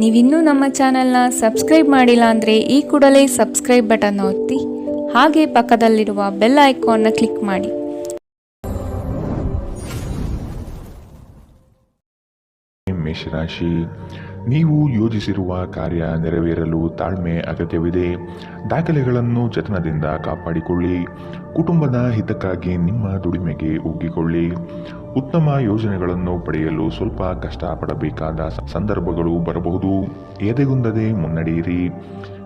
ನೀವಿನ್ನೂ ನಮ್ಮ ಚಾನೆಲ್ನ ಸಬ್ಸ್ಕ್ರೈಬ್ ಮಾಡಿಲ್ಲ ಅಂದರೆ ಈ ಕೂಡಲೇ ಸಬ್ಸ್ಕ್ರೈಬ್ ಬಟನ್ ಒತ್ತಿ ಹಾಗೆ ಪಕ್ಕದಲ್ಲಿರುವ ಬೆಲ್ ಐಕಾನ್ನ ಕ್ಲಿಕ್ ಮಾಡಿ. ಮೇಷರಾಶಿ, ನೀವು ಯೋಜಿಸಿರುವ ಕಾರ್ಯ ನೆರವೇರಲು ತಾಳ್ಮೆ ಅಗತ್ಯವಿದೆ. ದಾಖಲೆಗಳನ್ನು ಜತನದಿಂದ ಕಾಪಾಡಿಕೊಳ್ಳಿ. ಕುಟುಂಬದ ಹಿತಕ್ಕಾಗಿ ನಿಮ್ಮ ದುಡಿಮೆಗೆ ಒಗ್ಗಿಕೊಳ್ಳಿ. ಉತ್ತಮ ಯೋಜನೆಗಳನ್ನು ಪಡೆಯಲು ಸ್ವಲ್ಪ ಕಷ್ಟಪಡಬೇಕಾದ ಸಂದರ್ಭಗಳು ಬರಬಹುದು. ಎದೆಗುಂದದೆ ಮುನ್ನಡೆಯಿರಿ.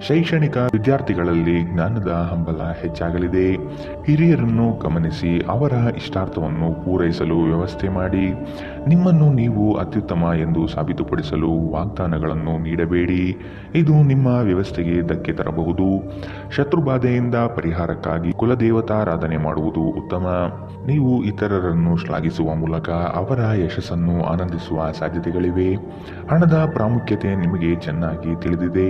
ಶೈಕ್ಷಣಿಕ ವಿದ್ಯಾರ್ಥಿಗಳಲ್ಲಿ ಜ್ಞಾನದ ಹಂಬಲ ಹೆಚ್ಚಾಗಲಿದೆ. ಹಿರಿಯರನ್ನು ಗಮನಿಸಿ ಅವರ ಇಷ್ಟಾರ್ಥವನ್ನು ಪೂರೈಸಲು ವ್ಯವಸ್ಥೆ ಮಾಡಿ. ನಿಮ್ಮನ್ನು ನೀವು ಅತ್ಯುತ್ತಮ ಎಂದು ಸಾಬೀತುಪಡಿಸಲು ವಾಗ್ದಾನಗಳನ್ನು ನೀಡಬೇಡಿ. ಇದು ನಿಮ್ಮ ವ್ಯವಸ್ಥೆಗೆ ಧಕ್ಕೆ ತರಬಹುದು. ಶತ್ರುಬಾಧೆಯಿಂದ ಪರಿಹಾರಕ್ಕಾಗಿ ಕುಲದೇವತಾರಾಧನೆ ಮಾಡುವುದು ಉತ್ತಮ. ನೀವು ಇತರರನ್ನು ಶ್ಲಾಘಿಸುವ ಮೂಲಕ ಅವರ ಯಶಸ್ಸನ್ನು ಆನಂದಿಸುವ ಸಾಧ್ಯತೆಗಳಿವೆ. ಹಣದ ಪ್ರಾಮುಖ್ಯತೆ ನಿಮಗೆ ಚೆನ್ನಾಗಿ ತಿಳಿದಿದೆ.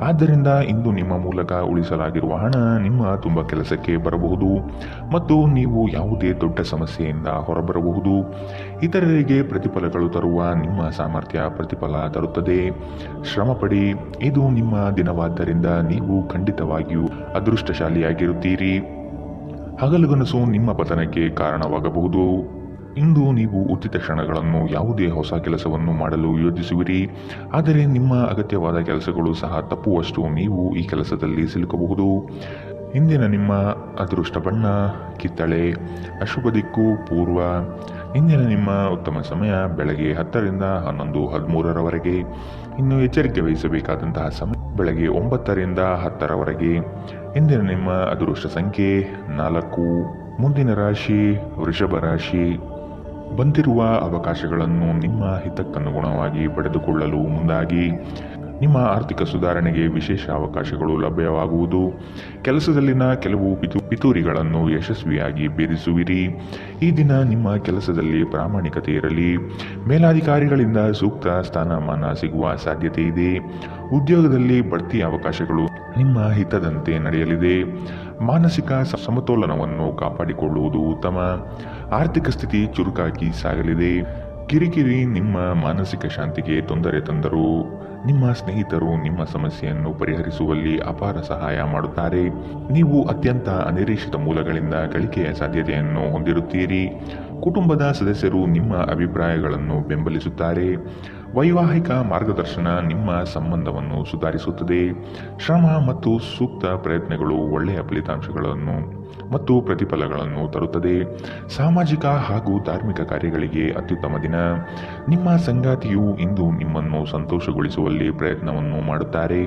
ಆದ್ದರಿಂದ ಇಂದು ನಿಮ್ಮ ಮೂಲಕ ಉಳಿಸಲಾಗಿರುವ ಹಣ ನಿಮ್ಮ ತುಂಬ ಕೆಲಸಕ್ಕೆ ಬರಬಹುದು ಮತ್ತು ನೀವು ಯಾವುದೇ ದೊಡ್ಡ ಸಮಸ್ಯೆಯಿಂದ ಹೊರಬರಬಹುದು. ಇತರರಿಗೆ ಪ್ರತಿಫಲಗಳು ತರುವ ನಿಮ್ಮ ಸಾಮರ್ಥ್ಯ ಪ್ರತಿಫಲ ತರುತ್ತದೆ. ಶ್ರಮಪಡಿ. ಇದು ನಿಮ್ಮ ದಿನವಾದ್ದರಿಂದ ನೀವು ಖಂಡಿತವಾಗಿಯೂ ಅದೃಷ್ಟಶಾಲಿಯಾಗಿರುತ್ತೀರಿ. ಹಗಲುಗನಸು ನಿಮ್ಮ ಪತನಕ್ಕೆ ಕಾರಣವಾಗಬಹುದು. ಇಂದು ನೀವು ಉಚಿತ ಕ್ಷಣಗಳನ್ನು ಯಾವುದೇ ಹೊಸ ಕೆಲಸವನ್ನು ಮಾಡಲು ಯೋಜಿಸುವಿರಿ. ಆದರೆ ನಿಮ್ಮ ಅಗತ್ಯವಾದ ಕೆಲಸಗಳು ಸಹ ತಪ್ಪುವಷ್ಟು ನೀವು ಈ ಕೆಲಸದಲ್ಲಿ ಸಿಲುಕಬಹುದು. ಇಂದಿನ ನಿಮ್ಮ ಅದೃಷ್ಟ ಬಣ್ಣ ಕಿತ್ತಳೆ. ಅಶುಭ ದಿಕ್ಕು ಪೂರ್ವ. ಇಂದಿನ ನಿಮ್ಮ ಉತ್ತಮ ಸಮಯ ಬೆಳಗ್ಗೆ 10 ರಿಂದ 11:13ರವರೆಗೆ. ಇನ್ನು ಎಚ್ಚರಿಕೆ ವಹಿಸಬೇಕಾದಂತಹ ಸಮಯ ಬೆಳಗ್ಗೆ 9 ರಿಂದ 10ರವರೆಗೆ. ಇಂದಿನ ನಿಮ್ಮ ಅದೃಷ್ಟ ಸಂಖ್ಯೆ 4. ಮುಂದಿನ ರಾಶಿ ವೃಷಭ ರಾಶಿ. ಬಂದಿರುವ ಅವಕಾಶಗಳನ್ನು ನಿಮ್ಮ ಹಿತಕ್ಕನುಗುಣವಾಗಿ ಪಡೆದುಕೊಳ್ಳಲು ಮುಂದಾಗಿ. ನಿಮ್ಮ ಆರ್ಥಿಕ ಸುಧಾರಣೆಗೆ ವಿಶೇಷ ಅವಕಾಶಗಳು ಲಭ್ಯವಾಗುವುದು. ಕೆಲಸದಲ್ಲಿನ ಕೆಲವು ಪಿತೂರಿಗಳನ್ನು ಯಶಸ್ವಿಯಾಗಿ ಭೇದಿಸುವಿರಿ. ಈ ದಿನ ನಿಮ್ಮ ಕೆಲಸದಲ್ಲಿ ಪ್ರಾಮಾಣಿಕತೆ ಇರಲಿ. ಮೇಲಾಧಿಕಾರಿಗಳಿಂದ ಸೂಕ್ತ ಸ್ಥಾನಮಾನ ಸಿಗುವ ಸಾಧ್ಯತೆ ಇದೆ. ಉದ್ಯೋಗದಲ್ಲಿ ಬಡ್ತಿ ಅವಕಾಶಗಳು ನಿಮ್ಮ ಹಿತದಂತೆ ನಡೆಯಲಿದೆ. ಮಾನಸಿಕ ಸಮತೋಲನವನ್ನು ಕಾಪಾಡಿಕೊಳ್ಳುವುದು ಉತ್ತಮ. ಆರ್ಥಿಕ ಸ್ಥಿತಿ ಚುರುಕಾಗಿ ಸಾಗಲಿದೆ. ಕಿರಿಕಿರಿ ನಿಮ್ಮ ಮಾನಸಿಕ ಶಾಂತಿಗೆ ತೊಂದರೆ ತಂದರು. ನಿಮ್ಮ ಸ್ನೇಹಿತರು ನಿಮ್ಮ ಸಮಸ್ಯೆಯನ್ನು ಪರಿಹರಿಸುವಲ್ಲಿ ಅಪಾರ ಸಹಾಯ ಮಾಡುತ್ತಾರೆ. ನೀವು ಅತ್ಯಂತ ಅನಿರೀಕ್ಷಿತ ಮೂಲಗಳಿಂದ ಗಳಿಕೆಯ ಸಾಧ್ಯತೆಯನ್ನು ಹೊಂದಿರುತ್ತೀರಿ. ಕುಟುಂಬದ ಸದಸ್ಯರು ನಿಮ್ಮ ಅಭಿಪ್ರಾಯಗಳನ್ನು ಬೆಂಬಲಿಸುತ್ತಾರೆ. ವೈವಾಹಿಕ ಮಾರ್ಗದರ್ಶನ ನಿಮ್ಮ ಸಂಬಂಧವನ್ನು ಸುಧಾರಿಸುತ್ತದೆ. ಶ್ರಮ ಮತ್ತು ಸೂಕ್ತ ಪ್ರಯತ್ನಗಳು ಒಳ್ಳೆಯ ಫಲಿತಾಂಶಗಳನ್ನು ಮತ್ತು ಪ್ರತಿಫಲಗಳನ್ನು ತರುತ್ತದೆ. ಸಾಮಾಜಿಕ ಹಾಗೂ ಧಾರ್ಮಿಕ ಕಾರ್ಯಗಳಿಗೆ ಅತ್ಯುತ್ತಮ ದಿನ. ನಿಮ್ಮ ಸಂಗಾತಿಯು ಇಂದು ನಿಮ್ಮನ್ನು ಸಂತೋಷಗೊಳಿಸುವಲ್ಲಿ ಪ್ರಯತ್ನವನ್ನು ಮಾಡುತ್ತಾರೆ.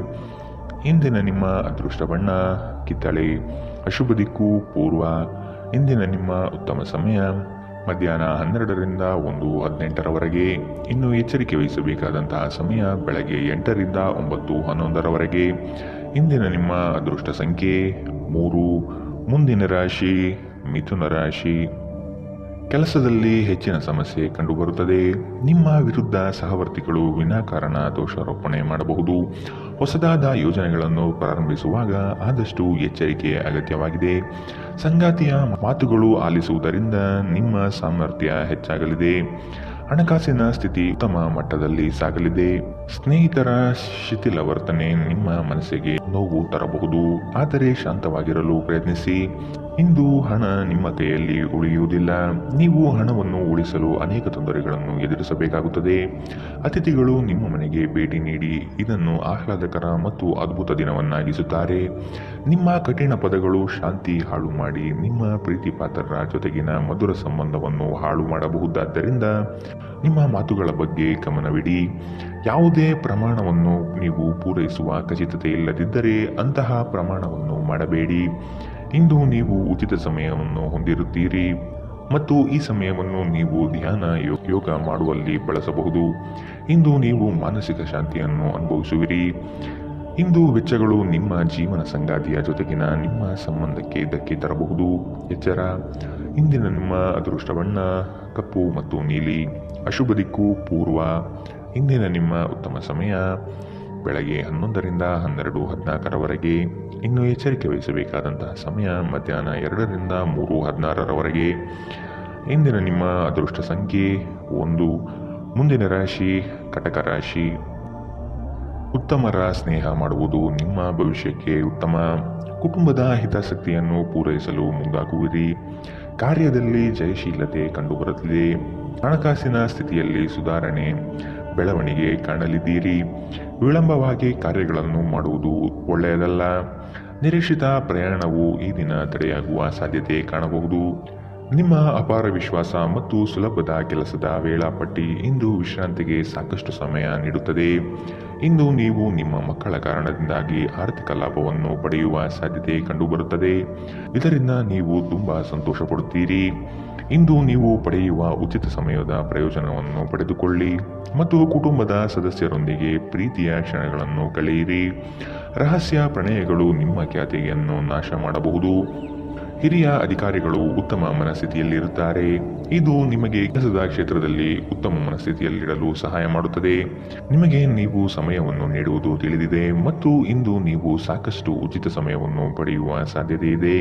ಇಂದಿನ ನಿಮ್ಮ ಅದೃಷ್ಟ ಬಣ್ಣ ಕಿತ್ತಳೆ. ಅಶುಭ ದಿಕ್ಕು ಪೂರ್ವ. ಇಂದಿನ ನಿಮ್ಮ ಉತ್ತಮ ಸಮಯ ಮಧ್ಯಾಹ್ನ 12 ರಿಂದ 1:18ರವರೆಗೆ. ಇನ್ನು ಎಚ್ಚರಿಕೆ ವಹಿಸಬೇಕಾದಂತಹ ಸಮಯ ಬೆಳಗ್ಗೆ 8 ರಿಂದ 9:11ರವರೆಗೆ. ಇಂದಿನ ನಿಮ್ಮ ಅದೃಷ್ಟ ಸಂಖ್ಯೆ 3. ಮುಂದಿನ ರಾಶಿ ಮಿಥುನ ರಾಶಿ. ಕೆಲಸದಲ್ಲಿ ಹೆಚ್ಚಿನ ಸಮಸ್ಯೆ ಕಂಡುಬರುತ್ತದೆ. ನಿಮ್ಮ ವಿರುದ್ಧ ಸಹವರ್ತಿಗಳು ವಿನಾಕಾರಣ ದೋಷಾರೋಪಣೆ ಮಾಡಬಹುದು. ಹೊಸದಾದ ಯೋಜನೆಗಳನ್ನು ಪ್ರಾರಂಭಿಸುವಾಗ ಆದಷ್ಟು ಎಚ್ಚರಿಕೆ ಅಗತ್ಯವಾಗಿದೆ. ಸಂಗಾತಿಯ ಮಾತುಗಳು ಆಲಿಸುವುದರಿಂದ ನಿಮ್ಮ ಸಾಮರ್ಥ್ಯ ಹೆಚ್ಚಾಗಲಿದೆ. ಹಣಕಾಸಿನ ಸ್ಥಿತಿ ಉತ್ತಮ ಮಟ್ಟದಲ್ಲಿ ಸಾಗಲಿದೆ. ಸ್ನೇಹಿತರ ಶಿಥಿಲ ವರ್ತನೆ ನಿಮ್ಮ ಮನಸ್ಸಿಗೆ ನೋವು ತರಬಹುದು. ಆದರೆ ಶಾಂತವಾಗಿರಲು ಪ್ರಯತ್ನಿಸಿ. ಇಂದು ಹಣ ನಿಮ್ಮ ಕೈಯಲ್ಲಿ ಉಳಿಯುವುದಿಲ್ಲ. ನೀವು ಹಣವನ್ನು ಉಳಿಸಲು ಅನೇಕ ತೊಂದರೆಗಳನ್ನು ಎದುರಿಸಬೇಕಾಗುತ್ತದೆ. ಅತಿಥಿಗಳು ನಿಮ್ಮ ಮನೆಗೆ ಭೇಟಿ ನೀಡಿ ಇದನ್ನು ಆಹ್ಲಾದಕರ ಮತ್ತು ಅದ್ಭುತ ದಿನವನ್ನಾಗಿಸುತ್ತಾರೆ. ನಿಮ್ಮ ಕಠಿಣ ಪದಗಳು ಶಾಂತಿ ಹಾಳು ಮಾಡಿ ನಿಮ್ಮ ಪ್ರೀತಿ ಪಾತ್ರರ ಜೊತೆಗಿನ ಮಧುರ ಸಂಬಂಧವನ್ನು ಹಾಳು ಮಾಡಬಹುದಾದ್ದರಿಂದ ನಿಮ್ಮ ಮಾತುಗಳ ಬಗ್ಗೆ ಗಮನವಿಡಿ. ಯಾವುದೇ ಪ್ರಮಾಣವನ್ನು ನೀವು ಪೂರೈಸುವ ಖಚಿತತೆ ಇಲ್ಲದಿದ್ದರೆ ಅಂತಹ ಪ್ರಮಾಣವನ್ನು ಮಾಡಬೇಡಿ. ಇಂದು ನೀವು ಉಚಿತ ಸಮಯವನ್ನು ಹೊಂದಿರುತ್ತೀರಿ ಮತ್ತು ಈ ಸಮಯವನ್ನು ನೀವು ಧ್ಯಾನ ಯೋಗ ಮಾಡುವಲ್ಲಿ ಬಳಸಬಹುದು. ಇಂದು ನೀವು ಮಾನಸಿಕ ಶಾಂತಿಯನ್ನು ಅನುಭವಿಸುವಿರಿ. ಇಂದು ವೆಚ್ಚಗಳು ನಿಮ್ಮ ಜೀವನ ಸಂಗಾತಿಯ ಜೊತೆಗಿನ ನಿಮ್ಮ ಸಂಬಂಧಕ್ಕೆ ಧಕ್ಕೆ ತರಬಹುದು. ಎಚ್ಚರ. ಇಂದಿನ ನಿಮ್ಮ ಅದೃಷ್ಟ ಬಣ್ಣ ಕಪ್ಪು ಮತ್ತು ನೀಲಿ. ಅಶುಭ ದಿಕ್ಕು ಪೂರ್ವ. ಇಂದಿನ ನಿಮ್ಮ ಉತ್ತಮ ಸಮಯ ಬೆಳಗ್ಗೆ 11 ರಿಂದ 12:14ರವರೆಗೆ. ಇನ್ನು ಎಚ್ಚರಿಕೆ ವಹಿಸಬೇಕಾದಂತಹ ಸಮಯ ಮಧ್ಯಾಹ್ನ 2 ರಿಂದ 3:16ರವರೆಗೆ. ಇಂದಿನ ನಿಮ್ಮ ಅದೃಷ್ಟ ಸಂಖ್ಯೆ 1. ಮುಂದಿನ ರಾಶಿ ಕಟಕ ರಾಶಿ. ಉತ್ತಮರ ಸ್ನೇಹ ಮಾಡುವುದು ನಿಮ್ಮ ಭವಿಷ್ಯಕ್ಕೆ ಉತ್ತಮ. ಕುಟುಂಬದ ಹಿತಾಸಕ್ತಿಯನ್ನು ಪೂರೈಸಲು ಮುಂದಾಗುವಿರಿ. ಕಾರ್ಯದಲ್ಲಿ ಜಯಶೀಲತೆ ಕಂಡುಬರುತ್ತಿದೆ. ಹಣಕಾಸಿನ ಸ್ಥಿತಿಯಲ್ಲಿ ಸುಧಾರಣೆ, ಬೆಳವಣಿಗೆ ಕಾಣಲಿದ್ದೀರಿ. ವಿಳಂಬವಾಗಿ ಕಾರ್ಯಗಳನ್ನು ಮಾಡುವುದು ಒಳ್ಳೆಯದಲ್ಲ. ನಿರೀಕ್ಷಿತ ಪ್ರಯಾಣವು ಈ ದಿನ ತಡೆಯಾಗುವ ಸಾಧ್ಯತೆ ಕಾಣಬಹುದು. ನಿಮ್ಮ ಅಪಾರ ವಿಶ್ವಾಸ ಮತ್ತು ಸುಲಭದ ಕೆಲಸದ ವೇಳಾಪಟ್ಟಿ ಇಂದು ವಿಶ್ರಾಂತಿಗೆ ಸಾಕಷ್ಟು ಸಮಯ ನೀಡುತ್ತದೆ. ಇಂದು ನೀವು ನಿಮ್ಮ ಮಕ್ಕಳ ಕಾರಣದಿಂದಾಗಿ ಆರ್ಥಿಕ ಲಾಭವನ್ನು ಪಡೆಯುವ ಸಾಧ್ಯತೆ ಕಂಡುಬರುತ್ತದೆ. ಇದರಿಂದ ನೀವು ತುಂಬಾ ಸಂತೋಷ ಪಡುತ್ತೀರಿ. ಇಂದು ನೀವು ಪಡೆಯುವ ಉಚಿತ ಸಮಯದ ಪ್ರಯೋಜನವನ್ನು ಪಡೆದುಕೊಳ್ಳಿ ಮತ್ತು ಕುಟುಂಬದ ಸದಸ್ಯರೊಂದಿಗೆ ಪ್ರೀತಿಯ ಕ್ಷಣಗಳನ್ನು ಕಳೆಯಿರಿ. ರಹಸ್ಯ ಪ್ರಣಯಗಳು ನಿಮ್ಮ ಖ್ಯಾತಿಯನ್ನು ನಾಶ ಮಾಡಬಹುದು. ಹಿರಿಯ ಅಧಿಕಾರಿಗಳು ಉತ್ತಮ ಮನಸ್ಥಿತಿಯಲ್ಲಿರುತ್ತಾರೆ. ಇದು ನಿಮಗೆ ಕೆಲಸದ ಕ್ಷೇತ್ರದಲ್ಲಿ ಉತ್ತಮ ಮನಸ್ಥಿತಿಯಲ್ಲಿರಲು ಸಹಾಯ ಮಾಡುತ್ತದೆ. ನಿಮಗೆ ನೀವು ಸಮಯವನ್ನು ನೀಡುವುದು ತಿಳಿದಿದೆ ಮತ್ತು ಇಂದು ನೀವು ಸಾಕಷ್ಟು ಉಚಿತ ಸಮಯವನ್ನು ಪಡೆಯುವ ಸಾಧ್ಯತೆ ಇದೆ.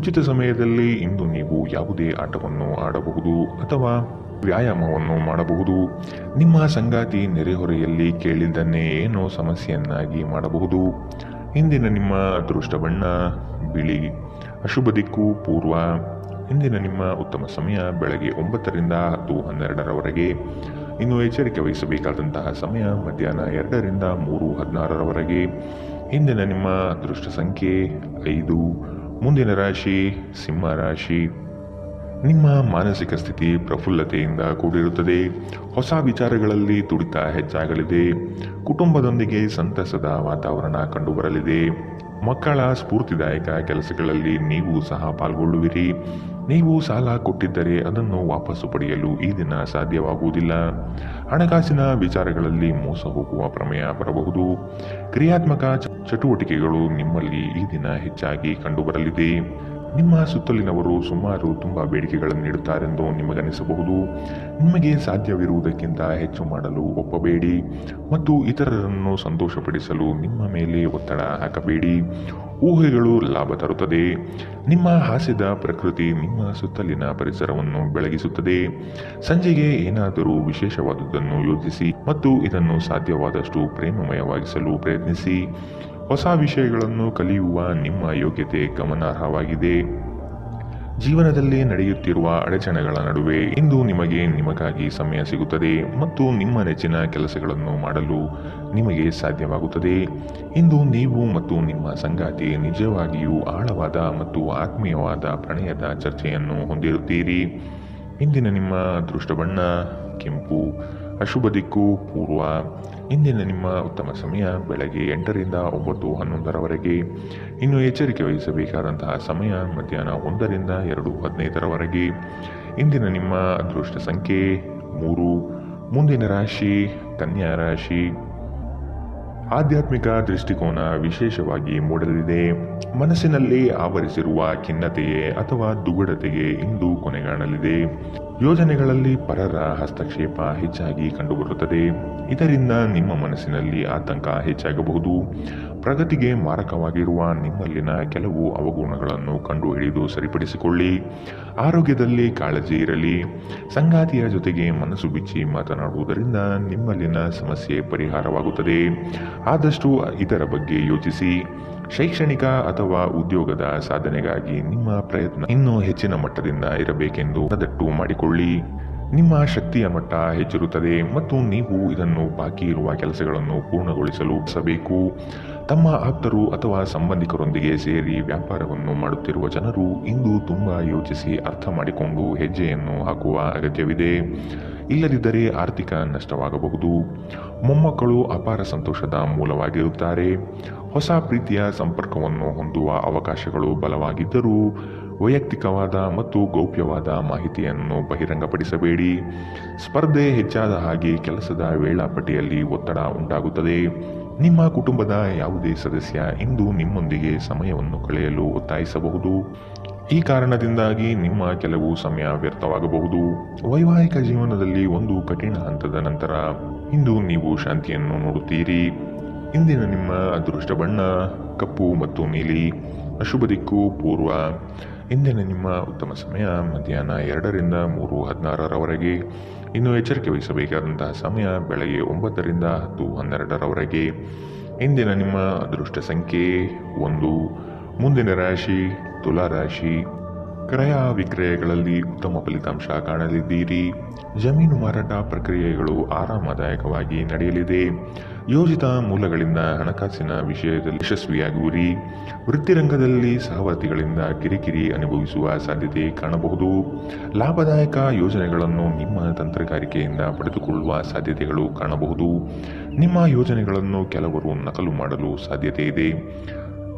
ಉಚಿತ ಸಮಯದಲ್ಲಿ ಇಂದು ನೀವು ಯಾವುದೇ ಆಟವನ್ನು ಆಡಬಹುದು ಅಥವಾ ವ್ಯಾಯಾಮವನ್ನು ಮಾಡಬಹುದು. ನಿಮ್ಮ ಸಂಗಾತಿ ನೆರೆಹೊರೆಯಲ್ಲಿ ಕೇಳಿದ್ದನ್ನೇ ಏನೋ ಸಮಸ್ಯೆಯನ್ನಾಗಿ ಮಾಡಬಹುದು. ಇಂದಿನ ನಿಮ್ಮ ಅದೃಷ್ಟ ಬಣ್ಣ ಬಿಳಿ. ಅಶುಭ ದಿಕ್ಕು ಪೂರ್ವ. ಇಂದಿನ ನಿಮ್ಮ ಉತ್ತಮ ಸಮಯ ಬೆಳಗ್ಗೆ 9 ರಿಂದ 10:12ರವರೆಗೆ. ಇನ್ನು ಎಚ್ಚರಿಕೆ ವಹಿಸಬೇಕಾದಂತಹ ಸಮಯ ಮಧ್ಯಾಹ್ನ 2 ರಿಂದ 3:16ರವರೆಗೆ. ಇಂದಿನ ನಿಮ್ಮ ಅದೃಷ್ಟ ಸಂಖ್ಯೆ 5. ಮುಂದಿನ ರಾಶಿ ಸಿಂಹ ರಾಶಿ. ನಿಮ್ಮ ಮಾನಸಿಕ ಸ್ಥಿತಿ ಪ್ರಫುಲ್ಲತೆಯಿಂದ ಕೂಡಿರುತ್ತದೆ. ಹೊಸ ವಿಚಾರಗಳಲ್ಲಿ ತುಡಿತ ಹೆಚ್ಚಾಗಲಿದೆ. ಕುಟುಂಬದೊಂದಿಗೆ ಸಂತಸದ ವಾತಾವರಣ ಕಂಡುಬರಲಿದೆ. ಮಕ್ಕಳ ಸ್ಫೂರ್ತಿದಾಯಕ ಕೆಲಸಗಳಲ್ಲಿ ನೀವು ಸಹ ಪಾಲ್ಗೊಳ್ಳುವಿರಿ. ನೀವು ಸಾಲ ಕೊಟ್ಟಿದ್ದರೆ ಅದನ್ನು ವಾಪಸ್ಸು ಪಡೆಯಲು ಈ ದಿನ ಸಾಧ್ಯವಾಗುವುದಿಲ್ಲ. ಹಣಕಾಸಿನ ವಿಚಾರಗಳಲ್ಲಿ ಮೋಸ ಹೋಗುವ ಪ್ರಮೇಯ ಬರಬಹುದು. ಕ್ರಿಯಾತ್ಮಕ ಚಟುವಟಿಕೆಗಳು ನಿಮ್ಮಲ್ಲಿ ಈ ದಿನ ಹೆಚ್ಚಾಗಿ ಕಂಡುಬರಲಿದೆ. ನಿಮ್ಮ ಸುತ್ತಲಿನವರು ಸುಮಾರು ತುಂಬ ಬೇಡಿಕೆಗಳನ್ನು ನೀಡುತ್ತಾರೆಂದು ನಿಮಗನಿಸಬಹುದು. ನಿಮಗೆ ಸಾಧ್ಯವಿರುವುದಕ್ಕಿಂತ ಹೆಚ್ಚು ಮಾಡಲು ಒಪ್ಪಬೇಡಿ ಮತ್ತು ಇತರರನ್ನು ಸಂತೋಷಪಡಿಸಲು ನಿಮ್ಮ ಮೇಲೆ ಒತ್ತಡ ಹಾಕಬೇಡಿ. ಊಹೆಗಳು ಲಾಭ ತರುತ್ತದೆ. ನಿಮ್ಮ ಹಾಸ್ಯದ ಪ್ರಕೃತಿ ನಿಮ್ಮ ಸುತ್ತಲಿನ ಪರಿಸರವನ್ನು ಬೆಳಗಿಸುತ್ತದೆ. ಸಂಜೆಗೆ ಏನಾದರೂ ವಿಶೇಷವಾದುದನ್ನು ಯೋಚಿಸಿ ಮತ್ತು ಇದನ್ನು ಸಾಧ್ಯವಾದಷ್ಟು ಪ್ರೇಮಮಯವಾಗಿಸಲು ಪ್ರಯತ್ನಿಸಿ. ಹೊಸ ವಿಷಯಗಳನ್ನು ಕಲಿಯುವ ನಿಮ್ಮ ಯೋಗ್ಯತೆ ಗಮನಾರ್ಹವಾಗಿದೆ. ಜೀವನದಲ್ಲಿ ನಡೆಯುತ್ತಿರುವ ಅಡಚಣೆಗಳ ನಡುವೆ ಇಂದು ನಿಮಗಾಗಿ ಸಮಯ ಸಿಗುತ್ತದೆ ಮತ್ತು ನಿಮ್ಮ ನೆಚ್ಚಿನ ಕೆಲಸಗಳನ್ನು ಮಾಡಲು ನಿಮಗೆ ಸಾಧ್ಯವಾಗುತ್ತದೆ. ಇಂದು ನೀವು ಮತ್ತು ನಿಮ್ಮ ಸಂಗಾತಿ ನಿಜವಾಗಿಯೂ ಆಳವಾದ ಮತ್ತು ಆತ್ಮೀಯವಾದ ಪ್ರಣಯದ ಚರ್ಚೆಯನ್ನು ಹೊಂದಿರುತ್ತೀರಿ. ಇಂದಿನ ನಿಮ್ಮ ಅದೃಷ್ಟ ಬಣ್ಣ ಕೆಂಪು. ಅಶುಭ ದಿಕ್ಕು ಪೂರ್ವ. ಇಂದಿನ ನಿಮ್ಮ ಉತ್ತಮ ಸಮಯ ಬೆಳಗ್ಗೆ 8 ರಿಂದ 9:11ರವರೆಗೆ. ಇನ್ನು ಎಚ್ಚರಿಕೆ ವಹಿಸಬೇಕಾದಂತಹ ಸಮಯ ಮಧ್ಯಾಹ್ನ 1 ರಿಂದ 2:15ರವರೆಗೆ. ಇಂದಿನ ನಿಮ್ಮ ಅದೃಷ್ಟ ಸಂಖ್ಯೆ 3. ಮುಂದಿನ ರಾಶಿ ಕನ್ಯಾ ರಾಶಿ. ಆಧ್ಯಾತ್ಮಿಕ ದೃಷ್ಟಿಕೋನ ವಿಶೇಷವಾಗಿ ಮೂಡಲಿದೆ. ಮನಸ್ಸಿನಲ್ಲಿ ಆವರಿಸಿರುವ ಖಿನ್ನತೆಯೇ ಅಥವಾ ದುಗುಡತೆಗೆ ಇಂದು ಕೊನೆಗಾಣಲಿದೆ. ಯೋಜನೆಗಳಲ್ಲಿ ಪರರ ಹಸ್ತಕ್ಷೇಪ ಹೆಚ್ಚಾಗಿ ಕಂಡುಬರುತ್ತದೆ. ಇದರಿಂದ ನಿಮ್ಮ ಮನಸ್ಸಿನಲ್ಲಿ ಆತಂಕ ಹೆಚ್ಚಾಗಬಹುದು. ಪ್ರಗತಿಗೆ ಮಾರಕವಾಗಿರುವ ನಿಮ್ಮಲ್ಲಿನ ಕೆಲವು ಅವಗುಣಗಳನ್ನು ಕಂಡುಹಿಡಿದು ಸರಿಪಡಿಸಿಕೊಳ್ಳಿ. ಆರೋಗ್ಯದಲ್ಲಿ ಕಾಳಜಿ ಇರಲಿ. ಸಂಗಾತಿಯ ಜೊತೆಗೆ ಮನಸ್ಸು ಬಿಚ್ಚಿ ಮಾತನಾಡುವುದರಿಂದ ನಿಮ್ಮಲ್ಲಿನ ಸಮಸ್ಯೆ ಪರಿಹಾರವಾಗುತ್ತದೆ. ಆದಷ್ಟು ಇದರ ಬಗ್ಗೆ ಯೋಚಿಸಿ. ಶೈಕ್ಷಣಿಕ ಅಥವಾ ಉದ್ಯೋಗದ ಸಾಧನೆಗಾಗಿ ನಿಮ್ಮ ಪ್ರಯತ್ನ ಇನ್ನೂ ಹೆಚ್ಚಿನ ಮಟ್ಟದಿಂದ ಇರಬೇಕೆಂದು ಮನದಟ್ಟು ಮಾಡಿಕೊಳ್ಳಿ. ನಿಮ್ಮ ಶಕ್ತಿಯ ಮಟ್ಟ ಹೆಚ್ಚಿರುತ್ತದೆ ಮತ್ತು ನೀವು ಇದನ್ನು ಬಾಕಿ ಇರುವ ಕೆಲಸಗಳನ್ನು ಪೂರ್ಣಗೊಳಿಸಲು ಸಬೇಕು. ತಮ್ಮ ಆಪ್ತರು ಅಥವಾ ಸಂಬಂಧಿಕರೊಂದಿಗೆ ಸೇರಿ ವ್ಯಾಪಾರವನ್ನು ಮಾಡುತ್ತಿರುವ ಜನರು ಇಂದು ತುಂಬಾ ಯೋಚಿಸಿ ಅರ್ಥ ಮಾಡಿಕೊಂಡು ಹೆಜ್ಜೆಯನ್ನು ಹಾಕುವ ಅಗತ್ಯವಿದೆ. ಇಲ್ಲದಿದ್ದರೆ ಆರ್ಥಿಕ ನಷ್ಟವಾಗಬಹುದು. ಮೊಮ್ಮಕ್ಕಳು ಅಪಾರ ಸಂತೋಷದ ಮೂಲವಾಗಿರುತ್ತಾರೆ. ಹೊಸ ಪ್ರೀತಿಯ ಸಂಪರ್ಕವನ್ನು ಹೊಂದುವ ಅವಕಾಶಗಳು ಬಲವಾಗಿದ್ದರೂ ವೈಯಕ್ತಿಕವಾದ ಮತ್ತು ಗೌಪ್ಯವಾದ ಮಾಹಿತಿಯನ್ನು ಬಹಿರಂಗಪಡಿಸಬೇಡಿ. ಸ್ಪರ್ಧೆ ಹೆಚ್ಚಾದ ಹಾಗೆ ಕೆಲಸದ ವೇಳಾಪಟ್ಟಿಯಲ್ಲಿ ಒತ್ತಡ ಉಂಟಾಗುತ್ತದೆ. ನಿಮ್ಮ ಕುಟುಂಬದ ಯಾವುದೇ ಸದಸ್ಯ ಇಂದು ನಿಮ್ಮೊಂದಿಗೆ ಸಮಯವನ್ನು ಕಳೆಯಲು ಒತ್ತಾಯಿಸಬಹುದು. ಈ ಕಾರಣದಿಂದಾಗಿ ನಿಮ್ಮ ಕೆಲವು ಸಮಯ ವ್ಯರ್ಥವಾಗಬಹುದು. ವೈವಾಹಿಕ ಜೀವನದಲ್ಲಿ ಒಂದು ಕಠಿಣ ಹಂತದ ನಂತರ ಇಂದು ನೀವು ಶಾಂತಿಯನ್ನು ನೋಡುತ್ತೀರಿ. ಇಂದಿನ ನಿಮ್ಮ ಅದೃಷ್ಟ ಬಣ್ಣ ಕಪ್ಪು ಮತ್ತು ನೀಲಿ. ಅಶುಭ ದಿಕ್ಕು ಪೂರ್ವ. ಇಂದಿನ ನಿಮ್ಮ ಉತ್ತಮ ಸಮಯ ಮಧ್ಯಾಹ್ನ 2ರಿಂದ 3:16ರವರೆಗೆ. ಇನ್ನು ಎಚ್ಚರಿಕೆ ವಹಿಸಬೇಕಾದಂತಹ ಸಮಯ ಬೆಳಗ್ಗೆ 9ರಿಂದ 10:12ರವರೆಗೆ. ಇಂದಿನ ನಿಮ್ಮ ಅದೃಷ್ಟ ಸಂಖ್ಯೆ 1. ಮುಂದಿನ ರಾಶಿ ತುಲಾ ರಾಶಿ. ಕ್ರಯ ವಿಕ್ರಯಗಳಲ್ಲಿ ಉತ್ತಮ ಫಲಿತಾಂಶ ಕಾಣಲಿದ್ದೀರಿ. ಜಮೀನು ಮಾರಾಟ ಪ್ರಕ್ರಿಯೆಗಳು ಆರಾಮದಾಯಕವಾಗಿ ನಡೆಯಲಿದೆ. ಯೋಜಿತ ಮೂಲಗಳಿಂದ ಹಣಕಾಸಿನ ವಿಷಯದಲ್ಲಿ ಯಶಸ್ವಿಯಾಗುವಿರಿ. ವೃತ್ತಿರಂಗದಲ್ಲಿ ಸಹವರ್ತಿಗಳಿಂದ ಕಿರಿಕಿರಿ ಅನುಭವಿಸುವ ಸಾಧ್ಯತೆ ಕಾಣಬಹುದು. ಲಾಭದಾಯಕ ಯೋಜನೆಗಳನ್ನು ನಿಮ್ಮ ತಂತ್ರಗಾರಿಕೆಯಿಂದ ಪಡೆದುಕೊಳ್ಳುವ ಸಾಧ್ಯತೆಗಳು ಕಾಣಬಹುದು. ನಿಮ್ಮ ಯೋಜನೆಗಳನ್ನು ಕೆಲವರು ನಕಲು ಮಾಡಲು ಸಾಧ್ಯತೆ ಇದೆ.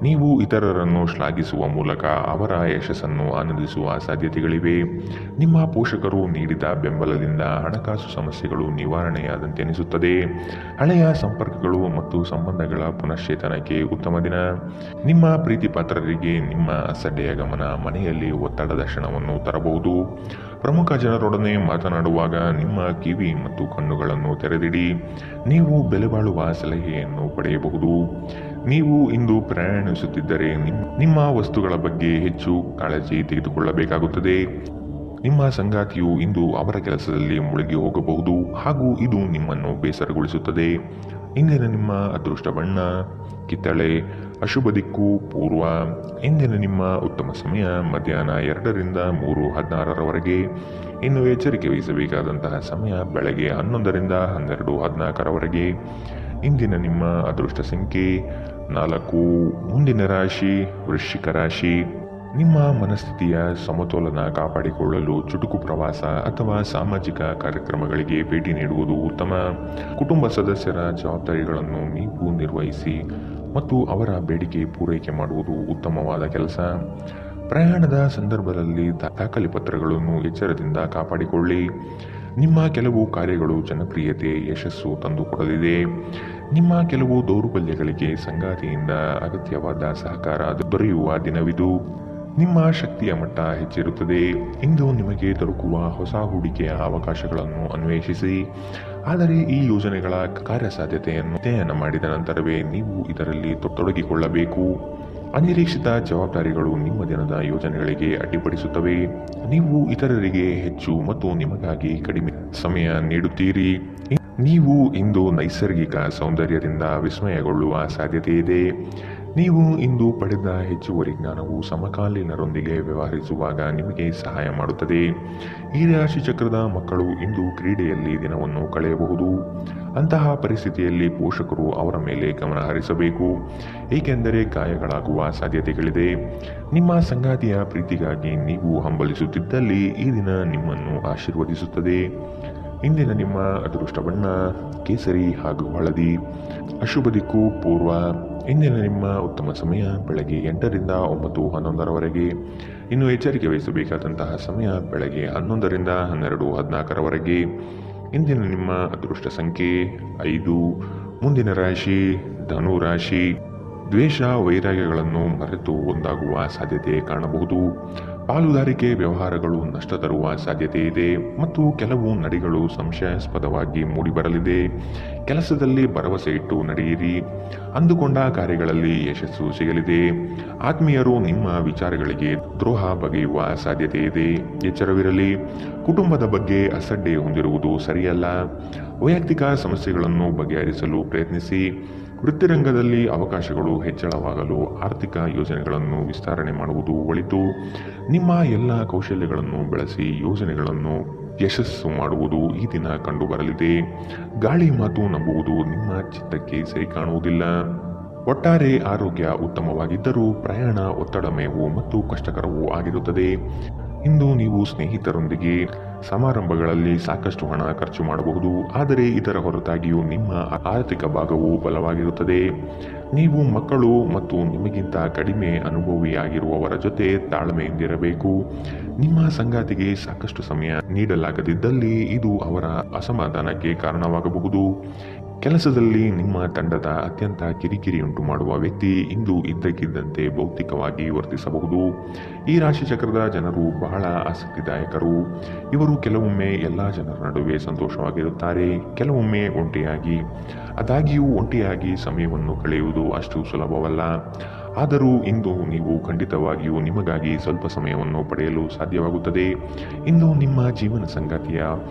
ನೀವು ಇತರರನ್ನು ಶ್ಲಾಘಿಸುವ ಮೂಲಕ ಅವರ ಯಶಸ್ಸನ್ನು ಆನಂದಿಸುವ ಸಾಧ್ಯತೆಗಳಿವೆ. ನಿಮ್ಮ ಪೋಷಕರು ನೀಡಿದ ಬೆಂಬಲದಿಂದ ಹಣಕಾಸು ಸಮಸ್ಯೆಗಳು ನಿವಾರಣೆಯಾದಂತೆ ಅನಿಸುತ್ತದೆ. ಹಳೆಯ ಸಂಪರ್ಕಗಳು ಮತ್ತು ಸಂಬಂಧಗಳ ಪುನಶ್ಚೇತನಕ್ಕೆ ಉತ್ತಮ ದಿನ. ನಿಮ್ಮ ಪ್ರೀತಿ ಪಾತ್ರರಿಗೆ ನಿಮ್ಮ ಅಸಡ್ಡೆಯ ಗಮನ ಮನೆಯಲ್ಲಿ ಒತ್ತಡದ ಕ್ಷಣವನ್ನು ತರಬಹುದು. ಪ್ರಮುಖ ಜನರೊಡನೆ ಮಾತನಾಡುವಾಗ ನಿಮ್ಮ ಕಿವಿ ಮತ್ತು ಕಣ್ಣುಗಳನ್ನು ತೆರೆದಿಡಿ. ನೀವು ಬೆಲೆಬಾಳುವ ಸಲಹೆಯನ್ನು ಪಡೆಯಬಹುದು. ನೀವು ಇಂದು ಪ್ರಯಾಣಿಸುತ್ತಿದ್ದರೆ ನಿಮ್ಮ ವಸ್ತುಗಳ ಬಗ್ಗೆ ಹೆಚ್ಚು ಕಾಳಜಿ ತೆಗೆದುಕೊಳ್ಳಬೇಕಾಗುತ್ತದೆ. ನಿಮ್ಮ ಸಂಗಾತಿಯು ಇಂದು ಅವರ ಕೆಲಸದಲ್ಲಿ ಮುಳುಗಿ ಹೋಗಬಹುದು ಹಾಗೂ ಇದು ನಿಮ್ಮನ್ನು ಬೇಸರಗೊಳಿಸುತ್ತದೆ. ಇಂದಿನ ನಿಮ್ಮ ಅದೃಷ್ಟ ಬಣ್ಣ ಕಿತ್ತಳೆ. ಅಶುಭ ದಿಕ್ಕು ಪೂರ್ವ. ಇಂದಿನ ನಿಮ್ಮ ಉತ್ತಮ ಸಮಯ ಮಧ್ಯಾಹ್ನ 2ರಿಂದ 3:16ರವರೆಗೆ. ಇನ್ನು ಎಚ್ಚರಿಕೆ ವಹಿಸಬೇಕಾದಂತಹ ಸಮಯ ಬೆಳಗ್ಗೆ 11ರಿಂದ 12:14ರವರೆಗೆ. ಇಂದಿನ ನಿಮ್ಮ ಅದೃಷ್ಟ ಸಂಖ್ಯೆ 4. ಮುಂದಿನ ರಾಶಿ ವೃಶ್ಚಿಕ ರಾಶಿ. ನಿಮ್ಮ ಮನಸ್ಥಿತಿಯ ಸಮತೋಲನ ಕಾಪಾಡಿಕೊಳ್ಳಲು ಚುಟುಕು ಪ್ರವಾಸ ಅಥವಾ ಸಾಮಾಜಿಕ ಕಾರ್ಯಕ್ರಮಗಳಿಗೆ ಭೇಟಿ ನೀಡುವುದು ಉತ್ತಮ. ಕುಟುಂಬ ಸದಸ್ಯರ ಜವಾಬ್ದಾರಿಗಳನ್ನು ನೀವು ನಿರ್ವಹಿಸಿ ಮತ್ತು ಅವರ ಬೇಡಿಕೆ ಪೂರೈಕೆ ಮಾಡುವುದು ಉತ್ತಮವಾದ ಕೆಲಸ. ಪ್ರಯಾಣದ ಸಂದರ್ಭದಲ್ಲಿ ದಾಖಲೆ ಪತ್ರಗಳನ್ನು ಎಚ್ಚರದಿಂದ ಕಾಪಾಡಿಕೊಳ್ಳಿ. ನಿಮ್ಮ ಕೆಲವು ಕಾರ್ಯಗಳು ಜನಪ್ರಿಯತೆ ಯಶಸ್ಸು ತಂದುಕೊಡಲಿದೆ. ನಿಮ್ಮ ಕೆಲವು ದೌರ್ಬಲ್ಯಗಳಿಗೆ ಸಂಗಾತಿಯಿಂದ ಅಗತ್ಯವಾದ ಸಹಕಾರ ದೊರೆಯುವ ದಿನವಿದು. ನಿಮ್ಮ ಶಕ್ತಿಯ ಮಟ್ಟ ಹೆಚ್ಚಿರುತ್ತದೆ. ಇಂದು ನಿಮಗೆ ದೊರಕುವ ಹೊಸ ಹೂಡಿಕೆಯ ಅವಕಾಶಗಳನ್ನು ಅನ್ವೇಷಿಸಿ. ಆದರೆ ಈ ಯೋಜನೆಗಳ ಕಾರ್ಯಸಾಧ್ಯತೆಯನ್ನು ಅಧ್ಯಯನ ಮಾಡಿದ ನಂತರವೇ ನೀವು ಇದರಲ್ಲಿ ತೊಡಗಿಕೊಳ್ಳಬೇಕು. ಅನಿರೀಕ್ಷಿತ ಜವಾಬ್ದಾರಿಗಳು ನಿಮ್ಮ ದಿನದ ಯೋಜನೆಗಳಿಗೆ ಅಡ್ಡಿಪಡಿಸುತ್ತವೆ. ನೀವು ಇತರರಿಗೆ ಹೆಚ್ಚು ಮತ್ತು ನಿಮಗಾಗಿ ಕಡಿಮೆ ಸಮಯ ನೀಡುತ್ತೀರಿ. ನೀವು ಇಂದು ನೈಸರ್ಗಿಕ ಸೌಂದರ್ಯದಿಂದ ವಿಸ್ಮಯಗೊಳ್ಳುವ ಸಾಧ್ಯತೆ ಇದೆ. ನೀವು ಇಂದು ಪಡೆದ ಹೆಚ್ಚುವರಿ ಜ್ಞಾನವು ಸಮಕಾಲೀನರೊಂದಿಗೆ ವ್ಯವಹರಿಸುವಾಗ ನಿಮಗೆ ಸಹಾಯ ಮಾಡುತ್ತದೆ. ಈ ರಾಶಿ ಚಕ್ರದ ಮಕ್ಕಳು ಇಂದು ಕ್ರೀಡೆಯಲ್ಲಿ ದಿನವನ್ನು ಕಳೆಯಬಹುದು. ಅಂತಹ ಪರಿಸ್ಥಿತಿಯಲ್ಲಿ ಪೋಷಕರು ಅವರ ಮೇಲೆ ಗಮನ ಹರಿಸಬೇಕು, ಏಕೆಂದರೆ ಗಾಯಗಳಾಗುವ ಸಾಧ್ಯತೆಗಳಿದೆ. ನಿಮ್ಮ ಸಂಗಾತಿಯ ಪ್ರೀತಿಗಾಗಿ ನೀವು ಹಂಬಲಿಸುತ್ತಿದ್ದಲ್ಲಿ ಈ ದಿನ ನಿಮ್ಮನ್ನು ಆಶೀರ್ವದಿಸುತ್ತದೆ. ಇಂದಿನ ನಿಮ್ಮ ಅದೃಷ್ಟ ಬಣ್ಣ ಕೇಸರಿ ಹಾಗೂ ಹಳದಿ. ಅಶುಭ ದಿಕ್ಕು ಪೂರ್ವ. ಇಂದಿನ ನಿಮ್ಮ ಉತ್ತಮ ಸಮಯ ಬೆಳಗ್ಗೆ 8ರಿಂದ 9:11ರವರೆಗೆ. ಇನ್ನು ಎಚ್ಚರಿಕೆ ವಹಿಸಬೇಕಾದಂತಹ ಸಮಯ ಬೆಳಗ್ಗೆ 11ರಿಂದ 12:14ರವರೆಗೆ. ಇಂದಿನ ನಿಮ್ಮ ಅದೃಷ್ಟ ಸಂಖ್ಯೆ 5. ಮುಂದಿನ ರಾಶಿ ಧನು ರಾಶಿ. ದ್ವೇಷ ವೈರಾಗ್ಯಗಳನ್ನು ಮರೆತು ಒಂದಾಗುವ ಸಾಧ್ಯತೆ ಕಾಣಬಹುದು. ಪಾಲುದಾರಿಕೆ ವ್ಯವಹಾರಗಳು ನಷ್ಟ ತರುವ ಸಾಧ್ಯತೆ ಇದೆ ಮತ್ತು ಕೆಲವು ನಡೆಗಳು ಸಂಶಯಾಸ್ಪದವಾಗಿ ಮೂಡಿಬರಲಿದೆ. ಕೆಲಸದಲ್ಲಿ ಭರವಸೆ ಇಟ್ಟು ನಡೆಯಿರಿ. ಅಂದುಕೊಂಡ ಕಾರ್ಯಗಳಲ್ಲಿ ಯಶಸ್ಸು ಸಿಗಲಿದೆ. ಆತ್ಮೀಯರು ನಿಮ್ಮ ವಿಚಾರಗಳಿಗೆ ದ್ರೋಹ ಬಗೆಯುವ ಸಾಧ್ಯತೆ ಇದೆ. ಎಚ್ಚರವಿರಲಿ. ಕುಟುಂಬದ ಬಗ್ಗೆ ಅಸಡ್ಡೆ ಹೊಂದಿರುವುದು ಸರಿಯಲ್ಲ. ವೈಯಕ್ತಿಕ ಸಮಸ್ಯೆಗಳನ್ನು ಬಗೆಹರಿಸಲು ಪ್ರಯತ್ನಿಸಿ. ವೃತ್ತಿರಂಗದಲ್ಲಿ ಅವಕಾಶಗಳು ಹೆಚ್ಚಳವಾಗಲು ಆರ್ಥಿಕ ಯೋಜನೆಗಳನ್ನು ವಿಸ್ತರಣೆ ಮಾಡುವುದು ಒಳಿತು. ನಿಮ್ಮ ಎಲ್ಲ ಕೌಶಲ್ಯಗಳನ್ನು ಬಳಸಿ ಯೋಜನೆಗಳನ್ನು ಯಶಸ್ಸು ಮಾಡುವುದು ಈ ದಿನ ಕಂಡುಬರಲಿದೆ. ಗಾಳಿ ಮಾತು ನಂಬುವುದು ನಿಮ್ಮ ಚಿತ್ತಕ್ಕೆ ಸರಿ ಕಾಣುವುದಿಲ್ಲ. ಒಟ್ಟಾರೆ ಆರೋಗ್ಯ ಉತ್ತಮವಾಗಿದ್ದರೂ ಪ್ರಯಾಣ ಒತ್ತಡಮಯವು ಮತ್ತು ಕಷ್ಟಕರವೂ ಆಗಿರುತ್ತದೆ. ಇಂದು ನೀವು ಸ್ನೇಹಿತರೊಂದಿಗೆ ಸಮಾರಂಭಗಳಲ್ಲಿ ಸಾಕಷ್ಟು ಹಣ ಖರ್ಚು ಮಾಡಬಹುದು, ಆದರೆ ಇದರ ಹೊರತಾಗಿಯೂ ನಿಮ್ಮ ಆರ್ಥಿಕ ಭಾಗವು ಬಲವಾಗಿರುತ್ತದೆ. ನೀವು ಮಕ್ಕಳು ಮತ್ತು ನಿಮಗಿಂತ ಕಡಿಮೆ ಅನುಭವಿಯಾಗಿರುವವರ ಜೊತೆ ತಾಳ್ಮೆಯಿಂದಿರಬೇಕು. ನಿಮ್ಮ ಸಂಗಾತಿಗೆ ಸಾಕಷ್ಟು ಸಮಯ ನೀಡಲಾಗದಿದ್ದಲ್ಲಿ ಇದು ಅವರ ಅಸಮಾಧಾನಕ್ಕೆ ಕಾರಣವಾಗಬಹುದು. ಕೆಲಸದಲ್ಲಿ ನಿಮ್ಮ ತಂಡದ ಅತ್ಯಂತ ಕಿರಿಕಿರಿಯುಂಟು ಮಾಡುವ ವ್ಯಕ್ತಿ ಇಂದು ಇದ್ದಕ್ಕಿದ್ದಂತೆ ಭೌತಿಕವಾಗಿ ವರ್ತಿಸಬಹುದು. ಈ ರಾಶಿಚಕ್ರದ ಜನರು ಬಹಳ ಆಸಕ್ತಿದಾಯಕರು. ಇವರು ಕೆಲವೊಮ್ಮೆ ಎಲ್ಲ ಜನರ ನಡುವೆ ಸಂತೋಷವಾಗಿರುತ್ತಾರೆ, ಕೆಲವೊಮ್ಮೆ ಒಂಟಿಯಾಗಿ. ಆದಾಗ್ಯೂ ಒಂಟಿಯಾಗಿ ಸಮಯವನ್ನು ಕಳೆಯುವುದು ಅಷ್ಟು ಸುಲಭವಲ್ಲ. ಆದರೂ ಇಂದು ನೀವು ಖಂಡಿತವಾಗಿಯೂ ನಿಮಗಾಗಿ ಸ್ವಲ್ಪ ಸಮಯವನ್ನು ಪಡೆಯಲು ಸಾಧ್ಯವಾಗುತ್ತದೆ. ಇಂದು ನಿಮ್ಮ ಜೀವನ ಸಂಗಾತಿಯ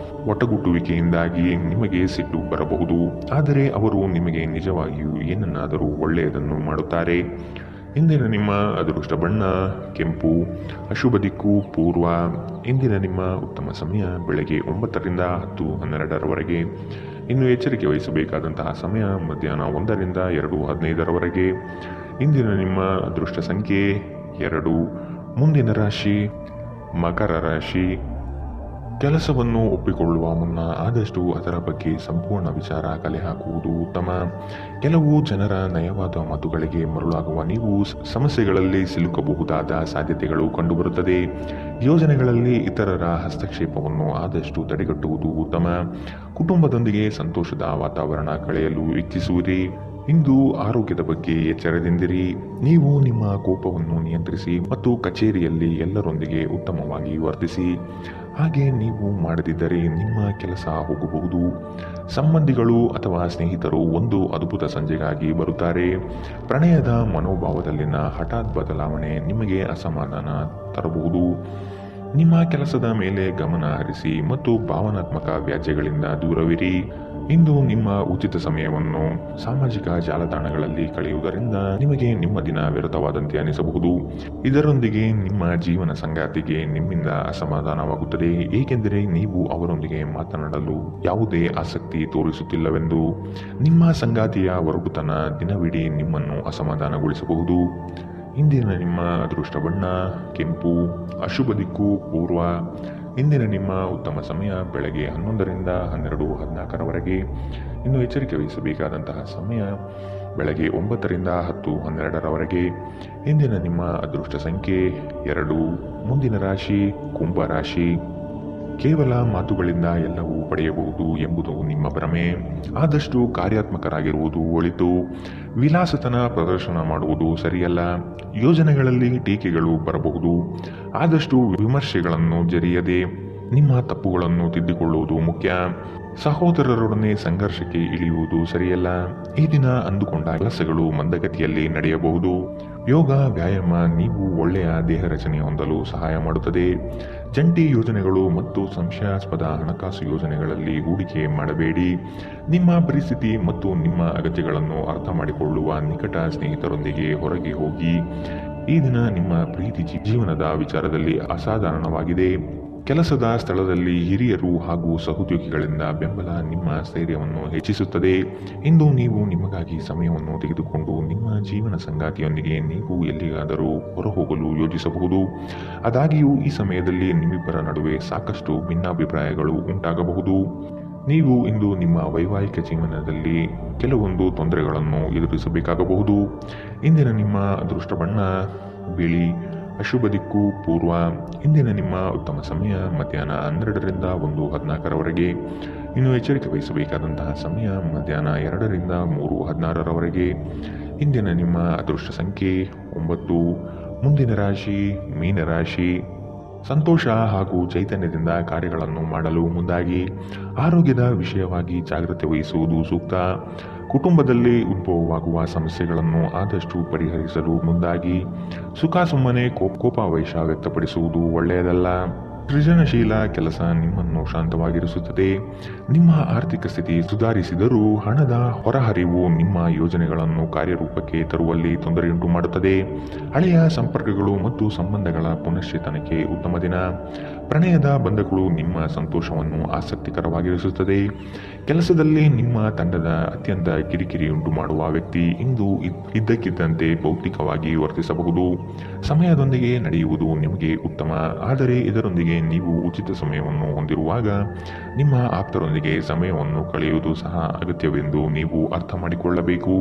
ಒಟ್ಟುಗೂಡುವಿಕೆಯಿಂದಾಗಿ ನಿಮಗೆ ಸಿಟ್ಟು ಬರಬಹುದು, ಆದರೆ ಅವರು ನಿಮಗೆ ನಿಜವಾಗಿಯೂ ಏನನ್ನಾದರೂ ಒಳ್ಳೆಯದನ್ನು ಮಾಡುತ್ತಾರೆ. ಇಂದಿನ ನಿಮ್ಮ ಅದೃಷ್ಟ ಬಣ್ಣ ಕೆಂಪು, ಅಶುಭ ದಿಕ್ಕು ಪೂರ್ವ. ಇಂದಿನ ನಿಮ್ಮ ಉತ್ತಮ ಸಮಯ ಬೆಳಗ್ಗೆ 9ರಿಂದ 10:12ರವರೆಗೆ. ಇನ್ನು ಎಚ್ಚರಿಕೆ ವಹಿಸಬೇಕಾದಂತಹ ಸಮಯ ಮಧ್ಯಾಹ್ನ 1ರಿಂದ 2:15ರವರೆಗೆ. ಇಂದಿನ ನಿಮ್ಮ ಅದೃಷ್ಟ ಸಂಖ್ಯೆ 2. ಮುಂದಿನ ರಾಶಿ ಮಕರ ರಾಶಿ. ಕೆಲಸವನ್ನು ಒಪ್ಪಿಕೊಳ್ಳುವ ಮುನ್ನ ಆದಷ್ಟು ಅದರ ಬಗ್ಗೆ ಸಂಪೂರ್ಣ ವಿಚಾರ ಕಲೆ ಹಾಕುವುದು ಉತ್ತಮ. ಕೆಲವು ಜನರ ನಯವಾದ ಮಾತುಗಳಿಗೆ ಮರುಳಾಗುವ ನೀವು ಸಮಸ್ಯೆಗಳಲ್ಲಿ ಸಿಲುಕಬಹುದಾದ ಸಾಧ್ಯತೆಗಳು ಕಂಡುಬರುತ್ತದೆ. ಯೋಜನೆಗಳಲ್ಲಿ ಇತರರ ಹಸ್ತಕ್ಷೇಪವನ್ನು ಆದಷ್ಟು ತಡೆಗಟ್ಟುವುದು ಉತ್ತಮ. ಕುಟುಂಬದೊಂದಿಗೆ ಸಂತೋಷದ ವಾತಾವರಣ ಕಳೆಯಲು ಇಚ್ಛಿಸುವಿರಿ. ಇಂದು ಆರೋಗ್ಯದ ಬಗ್ಗೆ ಎಚ್ಚರದಿಂದಿರಿ. ನೀವು ನಿಮ್ಮ ಕೋಪವನ್ನು ನಿಯಂತ್ರಿಸಿ ಮತ್ತು ಕಚೇರಿಯಲ್ಲಿ ಎಲ್ಲರೊಂದಿಗೆ ಉತ್ತಮವಾಗಿ ವರ್ತಿಸಿ. ಹಾಗೆ ನೀವು ಮಾಡದಿದ್ದರೆ ನಿಮ್ಮ ಕೆಲಸ ಹೋಗಬಹುದು. ಸಂಬಂಧಿಗಳು ಅಥವಾ ಸ್ನೇಹಿತರು ಒಂದು ಅದ್ಭುತ ಸಂಜೆಗಾಗಿ ಬರುತ್ತಾರೆ. ಪ್ರಣಯದ ಮನೋಭಾವದಲ್ಲಿನ ಹಠಾತ್ ಬದಲಾವಣೆ ನಿಮಗೆ ಅಸಮಾಧಾನ ತರಬಹುದು. ನಿಮ್ಮ ಕೆಲಸದ ಮೇಲೆ ಗಮನ ಹರಿಸಿ ಮತ್ತು ಭಾವನಾತ್ಮಕ ವ್ಯಾಜ್ಯಗಳಿಂದ ದೂರವಿರಿ. ಇಂದು ನಿಮ್ಮ ಉಚಿತ ಸಮಯವನ್ನು ಸಾಮಾಜಿಕ ಜಾಲತಾಣಗಳಲ್ಲಿ ಕಳೆಯುವುದರಿಂದ ನಿಮಗೆ ನಿಮ್ಮ ದಿನ ವ್ಯರ್ಥವಾದಂತೆ ಅನಿಸಬಹುದು. ಇದರೊಂದಿಗೆ ನಿಮ್ಮ ಜೀವನ ಸಂಗಾತಿಗೆ ನಿಮ್ಮಿಂದ ಅಸಮಾಧಾನವಾಗುತ್ತದೆ, ಏಕೆಂದರೆ ನೀವು ಅವರೊಂದಿಗೆ ಮಾತನಾಡಲು ಯಾವುದೇ ಆಸಕ್ತಿ ತೋರಿಸುತ್ತಿಲ್ಲವೆಂದು. ನಿಮ್ಮ ಸಂಗಾತಿಯ ಒರಟುತನ ದಿನವಿಡೀ ನಿಮ್ಮನ್ನು ಅಸಮಾಧಾನಗೊಳಿಸಬಹುದು. ಇಂದಿನ ನಿಮ್ಮ ಅದೃಷ್ಟ ಬಣ್ಣ ಕೆಂಪು, ಅಶುಭ ದಿಕ್ಕು ಪೂರ್ವ. ಇಂದಿನ ನಿಮ್ಮ ಉತ್ತಮ ಸಮಯ ಬೆಳಗ್ಗೆ 11ರಿಂದ 12:14ರವರೆಗೆ. ಇನ್ನು ಎಚ್ಚರಿಕೆ ವಹಿಸಬೇಕಾದಂತಹ ಸಮಯ ಬೆಳಗ್ಗೆ 9ರಿಂದ 10:12ರವರೆಗೆ. ಇಂದಿನ ನಿಮ್ಮ ಅದೃಷ್ಟ ಸಂಖ್ಯೆ 2. ಮುಂದಿನ ರಾಶಿ ಕುಂಭ ರಾಶಿ. ಕೇವಲ ಮಾತುಗಳಿಂದ ಎಲ್ಲವೂ ಪಡೆಯಬಹುದು ಎಂಬುದು ನಿಮ್ಮ ಭ್ರಮೆ. ಆದಷ್ಟು ಕಾರ್ಯಾತ್ಮಕರಾಗಿರುವುದು ಒಳಿತು. ವಿಲಾಸತನ ಪ್ರದರ್ಶನ ಮಾಡುವುದು ಸರಿಯಲ್ಲ. ಯೋಜನೆಗಳಲ್ಲಿ ಟೀಕೆಗಳು ಬರಬಹುದು. ಆದಷ್ಟು ವಿಮರ್ಶೆಗಳನ್ನು ಜರಿಯದೆ ನಿಮ್ಮ ತಪ್ಪುಗಳನ್ನು ತಿದ್ದಿಕೊಳ್ಳುವುದು ಮುಖ್ಯ. ಸಹೋದರರೊಡನೆ ಸಂಘರ್ಷಕ್ಕೆ ಇಳಿಯುವುದು ಸರಿಯಲ್ಲ. ಈ ದಿನ ಅಂದುಕೊಂಡ ಕೆಲಸಗಳು ಮಂದಗತಿಯಲ್ಲಿ ನಡೆಯಬಹುದು. ಯೋಗ ವ್ಯಾಯಾಮ ನೀವು ಒಳ್ಳೆಯ ದೇಹ ರಚನೆ ಹೊಂದಲು ಸಹಾಯ ಮಾಡುತ್ತದೆ. ಜಂಟಿ ಯೋಜನೆಗಳು ಮತ್ತು ಸಂಶಯಾಸ್ಪದ ಹಣಕಾಸು ಯೋಜನೆಗಳಲ್ಲಿ ಹೂಡಿಕೆ ಮಾಡಬೇಡಿ. ನಿಮ್ಮ ಪರಿಸ್ಥಿತಿ ಮತ್ತು ನಿಮ್ಮ ಅಗತ್ಯಗಳನ್ನು ಅರ್ಥ ಮಾಡಿಕೊಳ್ಳುವ ನಿಕಟ ಸ್ನೇಹಿತರೊಂದಿಗೆ ಹೊರಗೆ ಹೋಗಿ. ಈ ದಿನ ನಿಮ್ಮ ಪ್ರೀತಿ ಜೀವನದ ವಿಚಾರದಲ್ಲಿ ಅಸಾಧಾರಣವಾಗಿದೆ. ಕೆಲಸದ ಸ್ಥಳದಲ್ಲಿ ಹಿರಿಯರು ಹಾಗೂ ಸಹೋದ್ಯೋಗಿಗಳಿಂದ ಬೆಂಬಲ ನಿಮ್ಮ ಸ್ಥೈರ್ಯವನ್ನು ಹೆಚ್ಚಿಸುತ್ತದೆ. ಇಂದು ನೀವು ನಿಮಗಾಗಿ ಸಮಯವನ್ನು ತೆಗೆದುಕೊಂಡು ನಿಮ್ಮ ಜೀವನ ಸಂಗಾತಿಯೊಂದಿಗೆ ನೀವು ಎಲ್ಲಿಗಾದರೂ ಹೊರಹೋಗಲು ಯೋಜಿಸಬಹುದು. ಆದಾಗ್ಯೂ ಈ ಸಮಯದಲ್ಲಿ ನಿಮ್ಮಿಬ್ಬರ ನಡುವೆ ಸಾಕಷ್ಟು ಭಿನ್ನಾಭಿಪ್ರಾಯಗಳು ಉಂಟಾಗಬಹುದು. ನೀವು ಇಂದು ನಿಮ್ಮ ವೈವಾಹಿಕ ಜೀವನದಲ್ಲಿ ಕೆಲವೊಂದು ತೊಂದರೆಗಳನ್ನು ಎದುರಿಸಬೇಕಾಗಬಹುದು. ಇಂದಿನ ನಿಮ್ಮ ಅದೃಷ್ಟ ಬಣ್ಣ ಬಿಳಿ, ಅಶುಭ ದಿಕ್ಕು ಪೂರ್ವ. ಇಂದಿನ ನಿಮ್ಮ ಉತ್ತಮ ಸಮಯ ಮಧ್ಯಾಹ್ನ 12ರಿಂದ 1:14ರವರೆಗೆ. ಇನ್ನು ಎಚ್ಚರಿಕೆ ವಹಿಸಬೇಕಾದಂತಹ ಸಮಯ ಮಧ್ಯಾಹ್ನ 2ರಿಂದ 3:16ರವರೆಗೆ. ಇಂದಿನ ನಿಮ್ಮ ಅದೃಷ್ಟ ಸಂಖ್ಯೆ 9. ಮುಂದಿನ ರಾಶಿ ಮೀನರಾಶಿ. ಸಂತೋಷ ಹಾಗೂ ಚೈತನ್ಯದಿಂದ ಕಾರ್ಯಗಳನ್ನು ಮಾಡಲು ಮುಂದಾಗಿ. ಆರೋಗ್ಯದ ವಿಷಯವಾಗಿ ಜಾಗ್ರತೆ ವಹಿಸುವುದು ಸೂಕ್ತ. ಕುಟುಂಬದಲ್ಲಿ ಉದ್ಭವವಾಗುವ ಸಮಸ್ಯೆಗಳನ್ನು ಆದಷ್ಟು ಪರಿಹರಿಸಲು ಮುಂದಾಗಿ. ಸುಖ ಸುಮ್ಮನೆ ಕೋಪಾವೇಶ ವ್ಯಕ್ತಪಡಿಸುವುದು ಒಳ್ಳೆಯದಲ್ಲ. ಸೃಜನಶೀಲ ಕೆಲಸ ನಿಮ್ಮನ್ನು ಶಾಂತವಾಗಿರಿಸುತ್ತದೆ. ನಿಮ್ಮ ಆರ್ಥಿಕ ಸ್ಥಿತಿ ಸುಧಾರಿಸಿದರೂ ಹಣದ ಹೊರಹರಿವು ನಿಮ್ಮ ಯೋಜನೆಗಳನ್ನು ಕಾರ್ಯರೂಪಕ್ಕೆ ತರುವಲ್ಲಿ ತೊಂದರೆಯುಂಟು ಮಾಡುತ್ತದೆ. ಹಳೆಯ ಸಂಪರ್ಕಗಳು ಮತ್ತು ಸಂಬಂಧಗಳ ಪುನಶ್ಚೇತನಕ್ಕೆ ಉತ್ತಮ ದಿನ. ಪ್ರಣಯದ ಬಂಧಗಳು ನಿಮ್ಮ ಸಂತೋಷವನ್ನು ಆಸಕ್ತಿಕರವಾಗಿರಿಸುತ್ತದೆ. ಕೆಲಸದಲ್ಲಿ ನಿಮ್ಮ ತಂಡದ ಅತ್ಯಂತ ಕಿರಿಕಿರಿಯುಂಟು ಮಾಡುವ ವ್ಯಕ್ತಿ ಇಂದು ಇದ್ದಕ್ಕಿದ್ದಂತೆ ಭೌತಿಕವಾಗಿ ವರ್ತಿಸಬಹುದು. ಸಮಯದೊಂದಿಗೆ ನಡೆಯುವುದು ನಿಮಗೆ ಉತ್ತಮ, ಆದರೆ ಇದರೊಂದಿಗೆ ನೀವು ಉಚಿತ ಸಮಯವನ್ನು ಹೊಂದಿರುವಾಗ ನಿಮ್ಮ ಆಪ್ತರೊಂದಿಗೆ ಸಮಯವನ್ನು ಕಳೆಯುವುದು ಸಹ ಅಗತ್ಯವೆಂದು ನೀವು ಅರ್ಥ ಮಾಡಿಕೊಳ್ಳಬೇಕು.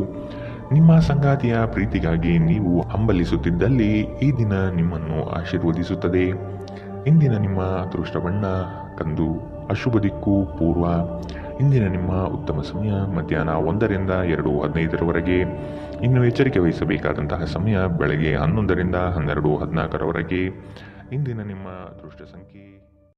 ನಿಮ್ಮ ಸಂಗಾತಿಯ ಪ್ರೀತಿಗಾಗಿ ನೀವು ಹಂಬಲಿಸುತ್ತಿದ್ದಲ್ಲಿ ಈ ದಿನ ನಿಮ್ಮನ್ನು ಆಶೀರ್ವದಿಸುತ್ತದೆ. ಇಂದಿನ ನಿಮ್ಮ ಅದೃಷ್ಟ ಬಣ್ಣ ಕಂದು, ಅಶುಭ ದಿಕ್ಕು ಪೂರ್ವ. ಇಂದಿನ ನಿಮ್ಮ ಉತ್ತಮ ಸಮಯ ಮಧ್ಯಾಹ್ನ 1ರಿಂದ 2:15ರವರೆಗೆ. ಇನ್ನು ಎಚ್ಚರಿಕೆ ವಹಿಸಬೇಕಾದಂತಹ ಸಮಯ ಬೆಳಗ್ಗೆ 11ರಿಂದ 12:14ರವರೆಗೆ. ಇಂದಿನ ನಿಮ್ಮ ಅದೃಷ್ಟ ಸಂಖ್ಯೆ